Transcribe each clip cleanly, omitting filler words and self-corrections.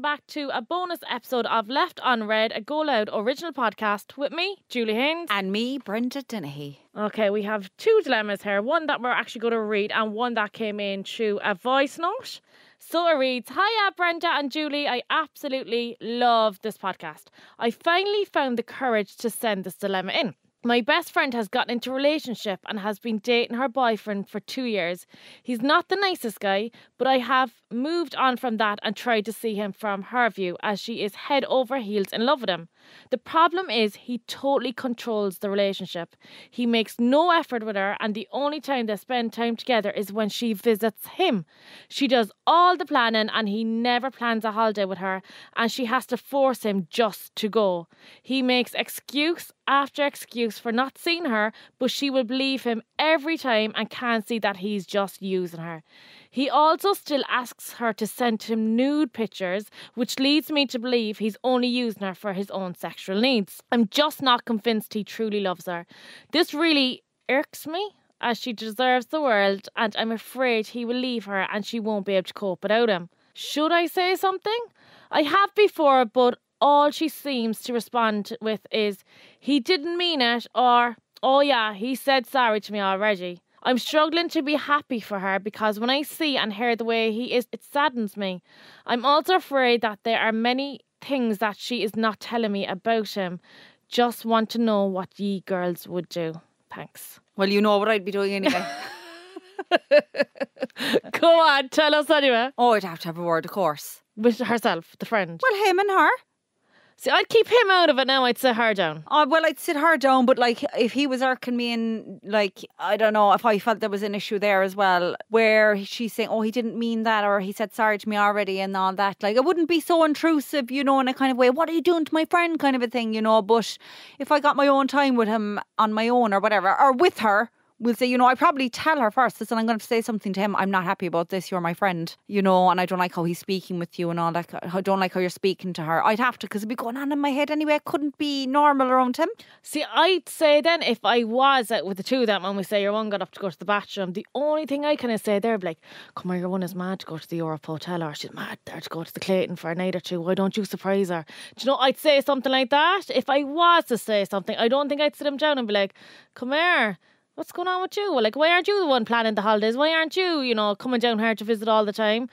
back to a bonus episode of Left Unread, a GoLoud original podcast with me, Julie Haynes. And me, Brenda Dennehy. Okay, we have two dilemmas here. One that we're actually going to read and one that came in through a voice note. So it reads, Hiya Brenda and Julie, I absolutely love this podcast. I finally found the courage to send this dilemma in. My best friend has gotten into a relationship and has been dating her boyfriend for 2 years. He's not the nicest guy, but I have moved on from that and tried to see him from her view as she is head over heels in love with him. The problem is he totally controls the relationship. He makes no effort with her and the only time they spend time together is when she visits him. She does all the planning and he never plans a holiday with her and she has to force him just to go. He makes excuse after excuse for not seeing her, but she will believe him every time and can't see that he's just using her. He also still asks her to send him nude pictures, which leads me to believe he's only using her for his own sexual needs. I'm just not convinced he truly loves her. This really irks me, as she deserves the world, and I'm afraid he will leave her and she won't be able to cope without him. Should I say something? I have before, but all she seems to respond with is, he didn't mean it, or, oh yeah, he said sorry to me already. I'm struggling to be happy for her because when I see and hear the way he is, it saddens me. I'm also afraid that there are many things that she is not telling me about him. Just want to know what ye girls would do. Thanks. Well, you know what I'd be doing anyway. Go on, tell us anyway. Oh, I'd have to have a word, of course. With herself, the friend. Well, him and her. See, I'd keep him out of it now, I'd sit her down. Oh, well, I'd sit her down, but like, if he was irking me and like, I don't know, if I felt there was an issue there as well, where she's saying, oh, he didn't mean that, or he said sorry to me already and all that, like, it wouldn't be so intrusive, you know, in a kind of way, what are you doing to my friend kind of a thing, you know, but if I got my own time with him on my own or whatever, or with her, we'll say, you know, I probably tell her first, listen, I'm going to say something to him. I'm not happy about this. You're my friend, you know, and I don't like how he's speaking with you and all that. I don't like how you're speaking to her. I'd have to, because it'd be going on in my head anyway. It couldn't be normal around him. See, I'd say then if I was out with the two of them and we say your one got up to go to the bathroom, the only thing I kind of say there would be like, come here, your one is mad to go to the Europe Hotel, or she's mad there to go to the Clayton for a night or two. Why don't you surprise her? Do you know, I'd say something like that. If I was to say something, I don't think I'd sit him down and be like, come here. What's going on with you? Like, why aren't you the one planning the holidays? Why aren't you, you know, coming down here to visit all the time?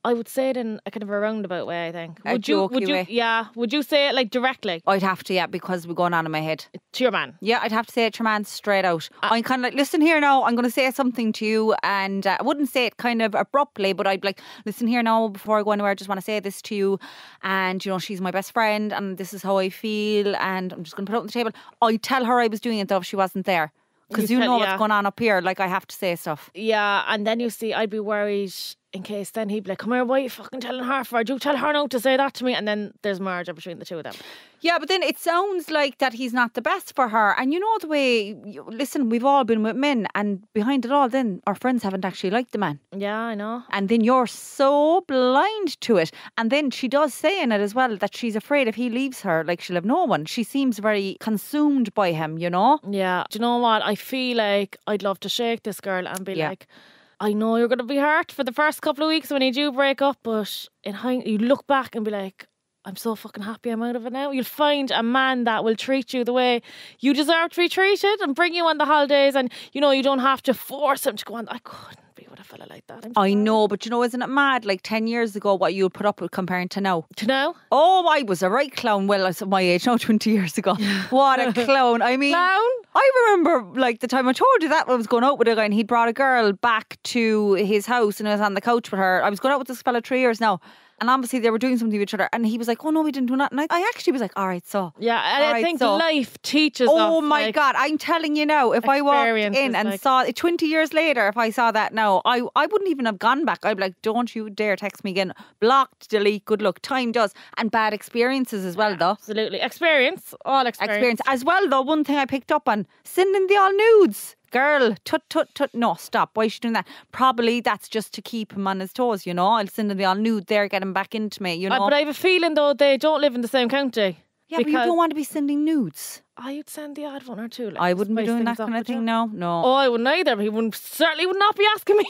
I would say it in a kind of a roundabout way, I think. Would you way. Yeah, would you say it like directly? I'd have to, yeah, because we're going on in my head. To your man? Yeah, I'd have to say it to your man straight out. I'm kind of like, listen here now, I'm going to say something to you, and I wouldn't say it kind of abruptly, but I'd be like, listen here now, before I go anywhere, I just want to say this to you, and you know, she's my best friend, and this is how I feel, and I'm just going to put it on the table. I'd tell her I was doing it though if she wasn't there. Because you know what's going on up here. Like, I have to say stuff. Yeah, and then you see, I'd be worried in case then he'd be like, come here, why are you fucking telling her for? Do tell her now to say that to me? And then there's merger between the two of them. Yeah, but then it sounds like that he's not the best for her. And you know the way, listen, we've all been with men, and behind it all then, our friends haven't actually liked the man. Yeah, I know. And then you're so blind to it. And then she does say in it as well that she's afraid if he leaves her, like, she'll have no one. She seems very consumed by him, you know? Yeah. Do you know what? I feel like I'd love to shake this girl and be like, I know you're going to be hurt for the first couple of weeks when you do break up, but you look back and be like, I'm so fucking happy I'm out of it now. You'll find a man that will treat you the way you deserve to be treated and bring you on the holidays, and you know, you don't have to force him to go on. I couldn't be with a fella like that. I know, but you know, isn't it mad? Like 10 years ago, what you'd put up with comparing to now. To now? Oh, I was a right clown. Well, I was at my age now, 20 years ago. What a clown. I mean, clown? I remember like the time I told you that I was going out with a guy and he'd brought a girl back to his house and I was on the couch with her. I was going out with this fella 3 years now. And obviously they were doing something with each other. And he was like, oh no, we didn't do nothing. I actually was like, all right, so. Yeah, and I think life teaches us. Oh my God, I'm telling you now, if I walked in and saw it 20 years later, if I saw that now, I wouldn't even have gone back. I'd be like, don't you dare text me again. Blocked, delete, good luck. Time does. And bad experiences as well, though. Absolutely. All experience. As well, though, one thing I picked up on, sending the all nudes. Girl, tut. No, stop. Why is she doing that? Probably that's just to keep him on his toes, you know. I'll send him the all nude there, get him back into me, you know. But I have a feeling, though, they don't live in the same county. Yeah, but you don't want to be sending nudes. I'd send the odd one or two. Like, I wouldn't be doing that kind of thing, no. Oh, I wouldn't either. He certainly would not be asking me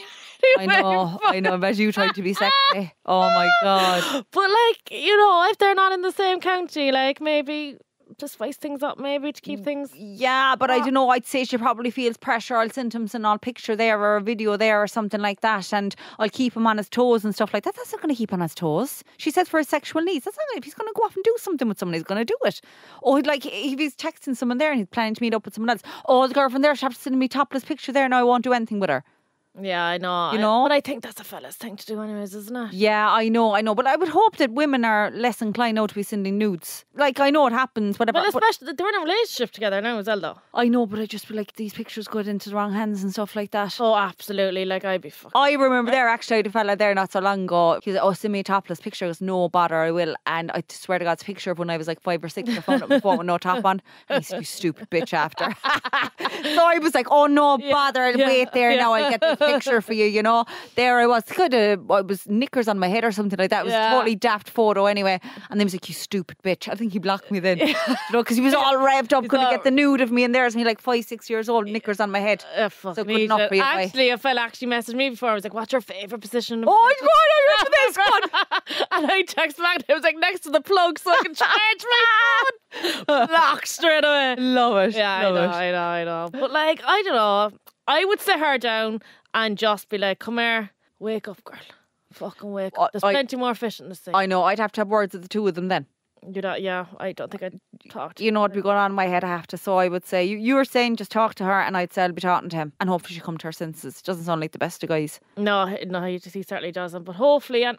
anyway. I know. Imagine you trying to be sexy. Oh my God. But like, you know, if they're not in the same county, like maybe to spice things up, maybe to keep things. Yeah, but I don't know. I'd say she probably feels pressure. I'll send him some picture there or a video there or something like that, and I'll keep him on his toes and stuff like that. That's not going to keep on his toes. She says for his sexual needs. That's not. If he's going to go off and do something with someone, he's going to do it. Or like if he's texting someone there and he's planning to meet up with someone else. Oh, the girlfriend there, she has to send me topless picture there. Now I won't do anything with her. Yeah, I know. You know? But I think that's a fella's thing to do anyways, isn't it? Yeah, I know. But I would hope that women are less inclined now to be sending nudes. Like, I know it happens, whatever. Well, especially, they're in a relationship together now as well, though. I know, but I just feel like these pictures go into the wrong hands and stuff like that. Oh, absolutely. Like, I'd be fucking... I remember there, actually, I had a fella there not so long ago. He was like, send me a topless picture. I goes, no bother, I will. And I swear to God, it's a picture of when I was like 5 or 6. I found it on my phone with no top on. And he said, you stupid bitch after. So I was like, oh, no bother, I'll wait there now. I'll get this picture for you, you know. There I was, I was knickers on my head or something like that. It was a totally daft photo anyway. And then he was like, you stupid bitch. I think he blocked me then. You know, because he was all revved up, couldn't get the nude of me, and there's me like 5, 6 years old, knickers on my head. So couldn't not be actually, a fella actually messaged me before. I was like, what's your favourite position? Oh, God, I remember this one. And I texted back, and it was like next to the plug so I can charge my phone. Block straight away. Love it. Yeah, I know. But like, I don't know. I would sit her down and just be like, come here, wake up, girl. Fucking wake up. There's plenty more fish in the sea. I know, I'd have to have words with the two of them then. Yeah, I don't think I'd talk to you know what'd be going on in my head, I have to. So I would say, you were saying just talk to her, and I'd say I'll be talking to him, and hopefully she'll come to her senses. Doesn't sound like the best of guys. No, he certainly doesn't. But hopefully, and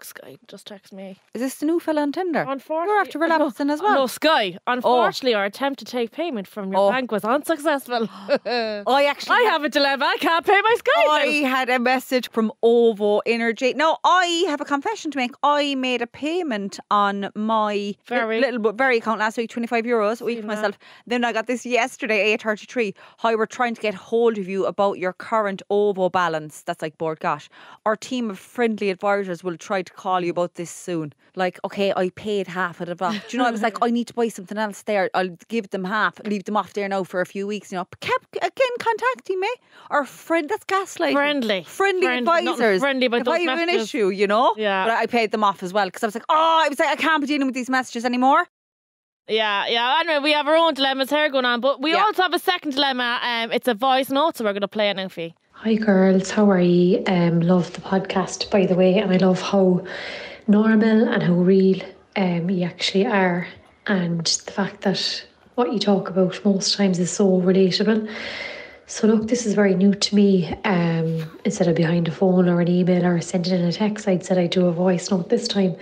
Sky just text me. Is this the new fella on Tinder? Unfortunately, you're after relapsing as well. No, Sky. Unfortunately, our attempt to take payment from your bank was unsuccessful. I have a dilemma. I can't pay my Sky. I had a message from Ovo Energy. Now I have a confession to make. I made a payment on my very account last week, €25 a week for myself. Then I got this yesterday, 8:33. How we're trying to get hold of you about your current Ovo balance. That's like bored gosh. Our team of friendly advisors will try to call you about this soon. Like, okay, I paid half of the block. Do you know, I was like, I need to buy something else there. I'll give them half, leave them off there now for a few weeks. You know, kept again contacting me. Our friend, that's gaslighting. Friendly advisors. Friendly about those messages. If I have an issue, you know. Yeah. But I paid them off as well because I was like, I can't be dealing with these messages anymore. Yeah. Anyway, we have our own dilemmas here going on, but we also have a second dilemma. It's a voice note, so we're going to play it now for you. Hi girls, how are you? Love the podcast, by the way, and I love how normal and how real you actually are, and the fact that what you talk about most times is so relatable. So look, this is very new to me. Instead of behind a phone or an email or sending in a text, I'd said I'd do a voice note this time.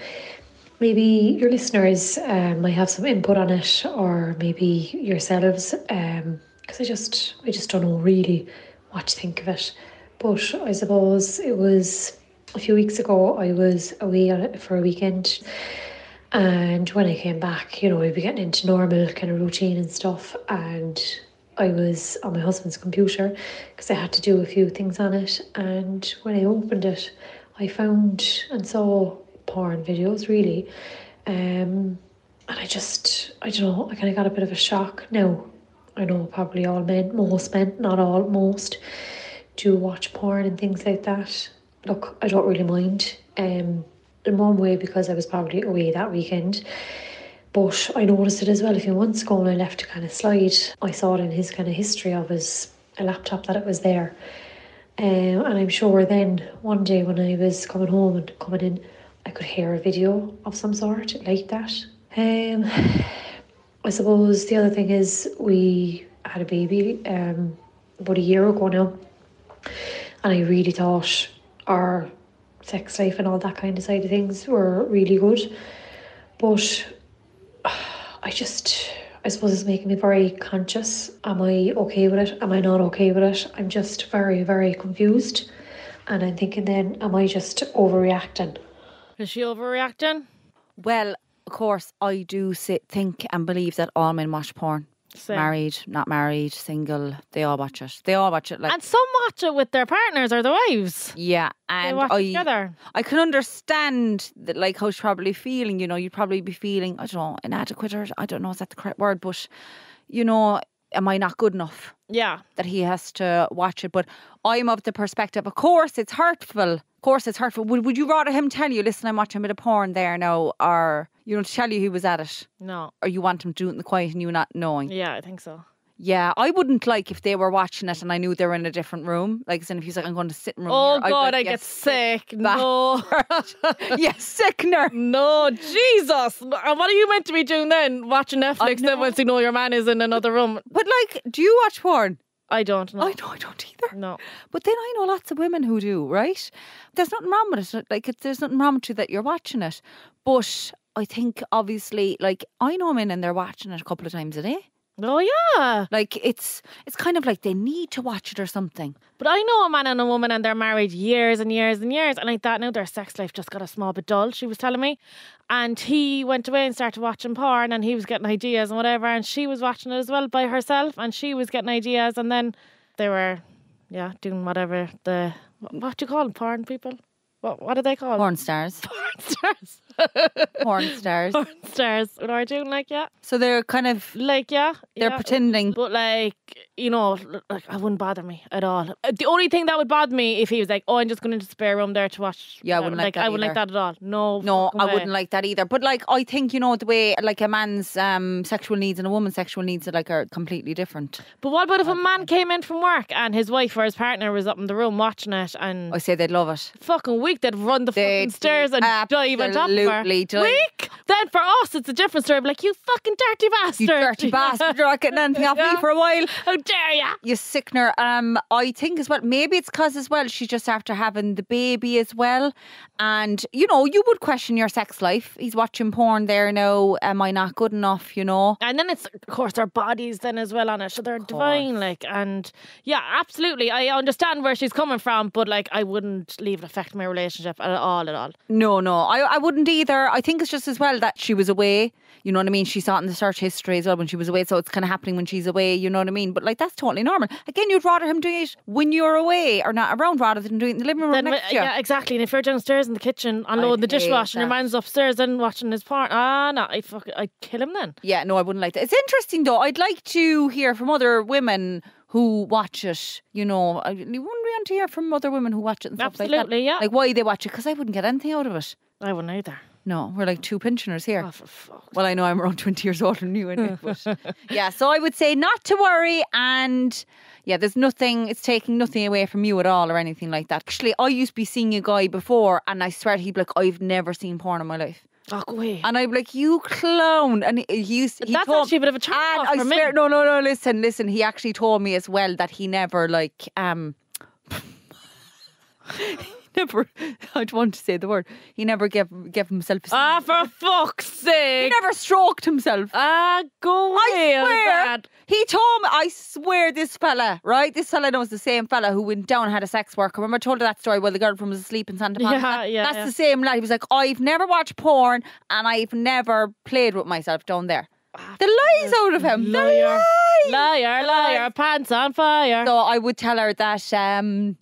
Maybe your listeners might have some input on it, or maybe yourselves, because I just don't know really what to think of it. But I suppose it was a few weeks ago, I was away on it for a weekend, and when I came back, you know, I'd be getting into normal kind of routine and stuff, and I was on my husband's computer because I had to do a few things on it, and when I opened it, I found and saw porn videos really, and I don't know, I kind of got a bit of a shock. Now I know probably most men, not all, most do watch porn and things like that. Look, I don't really mind, in one way because I was probably away that weekend, but I noticed it as well a few months ago when I left to kind of slide. I saw it in his kind of history of his laptop that it was there, and I'm sure then one day when I was coming home and coming in, I could hear a video of some sort like that. I suppose the other thing is we had a baby about a year ago now, and I really thought our sex life and all that kind of side of things were really good, but I suppose it's making me very conscious. Am I okay with it? Am I not okay with it? I'm just very, very confused, and I'm thinking then, am I just overreacting? Is she overreacting? Well, of course, I do think and believe that all men watch porn. Same. Married, not married, single, they all watch it. They all watch it. Like, And some watch it with their partners or their wives. yeah, They and watch it together. I can understand that, like, how she's probably feeling. You know, you'd probably be feeling, I don't know, inadequate, or I don't know, is that the correct word? But, you know, am I not good enough Yeah. that he has to watch it? But I'm of the perspective, of course, it's hurtful. Of course, it's hurtful. Would you rather him tell you, listen, I'm watching a bit of porn there now, or, you know, to tell you he was at it? No. Or you want him to do it in the quiet and you not knowing? Yeah, I think so. Yeah, I wouldn't like if they were watching it and I knew they were in a different room. Like, if he's like, I'm going to sit in room Oh here, God, I'd I be like, get sick. No. Yeah, sickener. No, Jesus. And what are you meant to be doing then? Watching Netflix then once you know your man is in another room? But like, do you watch porn? I don't know. I know I don't either. No. But then I know lots of women who do, right? There's nothing wrong with it. Like, there's nothing wrong with you that you're watching it. But I think, obviously, like, I know men and they're watching it a couple of times a day. Oh, yeah. Like, it's kind of like they need to watch it or something. But I know a man and a woman and they're married years and years and years. And like that now their sex life just got a small bit dull, she was telling me. And he went away and started watching porn and he was getting ideas and whatever. And she was watching it as well by herself and she was getting ideas. And then they were, doing whatever what do you call them? Porn people? What do they call them? Porn stars. Porn stars. Porn stars. Porn stars. What are doing So they're kind of, they're pretending. But like, you know, like I wouldn't bother me at all. The only thing that would bother me if he was like, oh, I'm just going into the spare room there to watch. Yeah, I wouldn't like that I wouldn't like that at all. No, I wouldn't like that either. But like, I think, you know, the way like a man's sexual needs and a woman's sexual needs are completely different. But what about if a man came in from work and his wife or his partner was up in the room watching it and I say they'd love it. fucking weak, they'd run the fucking stairs and dive on top of her. Absolutely dive. Weak? Then for us it's a different story. I'd be like, you fucking dirty bastard. You dirty bastard, you're not getting anything off me for a while. How dare ya? You sickener. I think as well, maybe it's because as well she's just after having the baby as well. And, you know, you would question your sex life. He's watching porn there now. Am I not good enough, you know? And then it's, of course, their bodies then as well on it. So they're divine, like. And yeah, absolutely. I understand where she's coming from, but like, I wouldn't leave it affect my relationship at all. No, I wouldn't either. I think it's just as well that she was away. You know what I mean? She saw it in the search history as well when she was away. So it's kind of happening when she's away, you know what I mean? But like, that's totally normal. Again, you'd rather him do it when you're away or not around rather than doing it in the living room next to you. Yeah, exactly. And if you're downstairs in the kitchen unloading the dishwasher and your man's upstairs and watching his porn, no, I'd kill him then. Yeah, no, I wouldn't like that. It's interesting though. I'd like to hear from other women who watch it, you know. I wouldn't want to hear from other women who watch it and stuff like that. Absolutely, yeah. Like why they watch it, because I wouldn't get anything out of it. I wouldn't either. No, we're like two pensioners here. Oh, for fuck's well, I know I'm around 20 years older than you anyway, but yeah, so I would say not to worry, and yeah, there's nothing, it's taking nothing away from you at all or anything like that. Actually, I used to be seeing a guy before and I swear he'd be like, I've never seen porn in my life. Oh, go away. And I'd be like, you clown. And he that's told, actually a bit of a turn off for me. No, listen, he actually told me as well that he never never, I don't want to say the word, he never gave himself a for fuck's sake. He never stroked himself. Go away. I swear, he told me, I swear this fella knows the same fella who went down and had a sex worker. Remember I told her that story while the girlfriend was asleep in Santa Monica? Yeah. That's the same lad. He was like, I've never watched porn and I've never played with myself down there. The lies out of him. Liar, pants on fire. So I would tell her that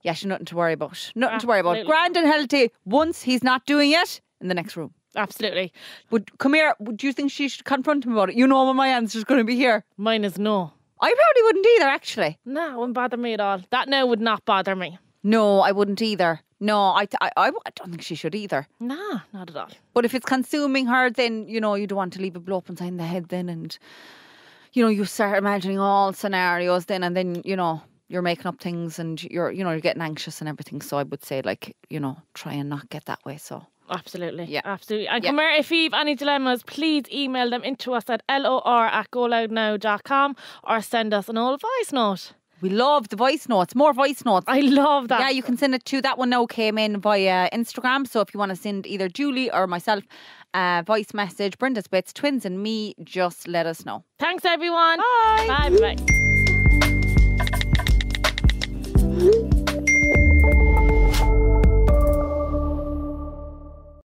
yeah, she's nothing to worry about. Grand and healthy. Once he's not doing it, in the next room. Absolutely. But come here, do you think she should confront him about it? You know what my answer's going to be here. Mine is no. I probably wouldn't either, actually. No, it wouldn't bother me at all. That now would not bother me. No, I wouldn't either. No, I don't think she should either. Nah, not at all. But if it's consuming her, then, you know, you don't want to leave a blow up inside the head then. And, you know, you start imagining all scenarios then. And then, you know, you're making up things and you're getting anxious and everything. So I would say, like, you know, try and not get that way. So absolutely. Yeah. Absolutely. And come here, if you've any dilemmas, please email them into us at lor@goloudnow.com or send us an old voice note. We love the voice notes. More voice notes. I love that. Yeah, you can send it to, that one now came in via Instagram. So if you want to send either Julie or myself a voice message, Brenda's Bits, Twins and me, just let us know. Thanks everyone. Bye. Bye.